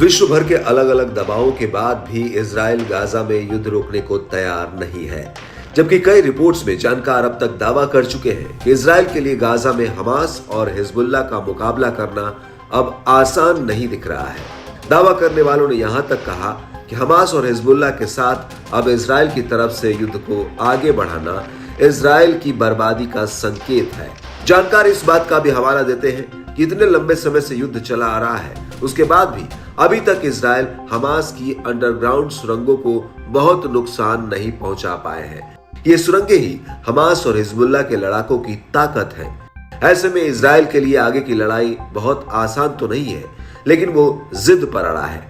विश्व भर के अलग अलग दबावों के बाद भी इजराइल गाजा में युद्ध रोकने को तैयार नहीं है, जबकि कई रिपोर्ट्स में जानकार अब तक दावा कर चुके हैं कि इजराइल के लिए गाजा में हमास और हिजबुल्लाह का मुकाबला करना अब आसान नहीं दिख रहा है। दावा करने वालों ने यहां तक कहा कि हमास और हिजबुल्लाह के साथ अब इजराइल की तरफ से युद्ध को आगे बढ़ाना इजराइल की बर्बादी का संकेत है। जानकार इस बात का भी हवाला देते हैं कि इतने लंबे समय से युद्ध चला आ रहा है, उसके बाद भी अभी तक इजराइल हमास की अंडरग्राउंड सुरंगों को बहुत नुकसान नहीं पहुंचा पाए हैं। ये सुरंगें ही हमास और हिजबुल्लाह के लड़ाकों की ताकत है। ऐसे में इजराइल के लिए आगे की लड़ाई बहुत आसान तो नहीं है, लेकिन वो जिद पर अड़ा है।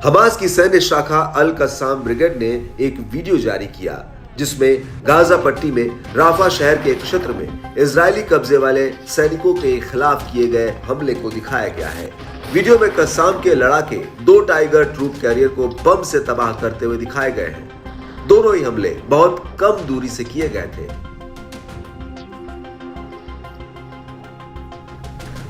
हमास की सैन्य शाखा अल कस्साम ब्रिगेड ने एक वीडियो जारी किया जिसमें गाजा पट्टी में राफा शहर के एक क्षेत्र में इजरायली कब्जे वाले सैनिकों के खिलाफ किए गए हमले को दिखाया गया है। वीडियो में कस्साम के लड़ाके 2 टाइगर ट्रूप कैरियर को बम से तबाह करते हुए दिखाए गए हैं। दोनों ही हमले बहुत कम दूरी से किए गए थे।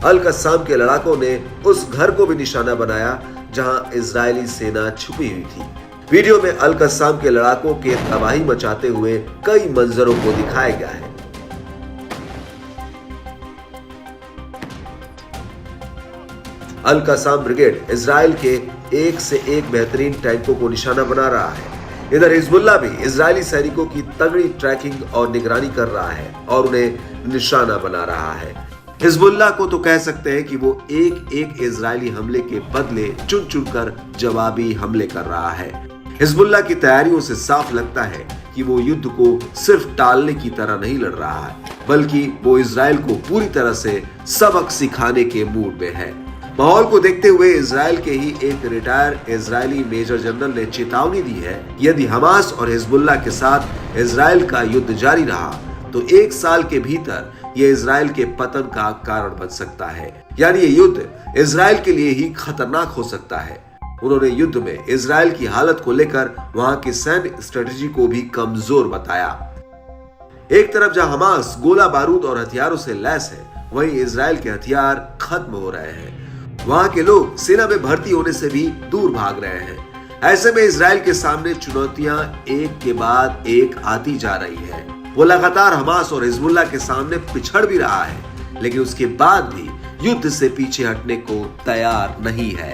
अल कस्साम के लड़ाकों ने उस घर को भी निशाना बनाया जहां इजरायली सेना छुपी हुई थी। वीडियो में अल कस्साम के लड़ाकों के तबाही मचाते हुए कई मंजरों को दिखाया गया है। अल कस्साम ब्रिगेड इजराइल के एक से एक बेहतरीन टैंकों को निशाना बना रहा है। इधर हिजबुल्लाह भी इजरायली सैनिकों की तगड़ी ट्रैकिंग और निगरानी कर रहा है और उन्हें निशाना बना रहा है। हिजबुल्लाह को तो कह सकते हैं कि वो एक एक इजरायली हमले के बदले चुन चुनकर जवाबी हमले कर रहा है। हिजबुल्लाह की तैयारियों से साफ लगता है कि वो युद्ध को सिर्फ टालने की तरह नहीं लड़ रहा है, बल्कि वो इजराइल को पूरी तरह से सबक सिखाने के मूड में है। माहौल को देखते हुए इजराइल के ही एक रिटायर इजरायली मेजर जनरल ने चेतावनी दी है कि यदि हमास और हिजबुल्लाह के साथ इजराइल का युद्ध जारी रहा तो 1 साल के भीतर ये इजराइल के पतन का कारण बन सकता है। यानी ये युद्ध इजराइल के लिए ही खतरनाक हो सकता है। उन्होंने युद्ध में इजराइल की हालत को लेकर वहां की सैन्य स्ट्रेटेजी को भी कमजोर बताया। एक तरफ जहां हमास गोला बारूद और हथियारों से लैस है, वहीं इजराइल के हथियार खत्म हो रहे हैं। वहां के लोग सेना में भर्ती होने से भी दूर भाग रहे हैं। ऐसे में इजराइल के सामने चुनौतियां एक के बाद एक आती जा रही है। वो लगातार हमास और हिजबुल्लाह के सामने पिछड़ भी रहा है, लेकिन उसके बाद भी युद्ध से पीछे हटने को तैयार नहीं है।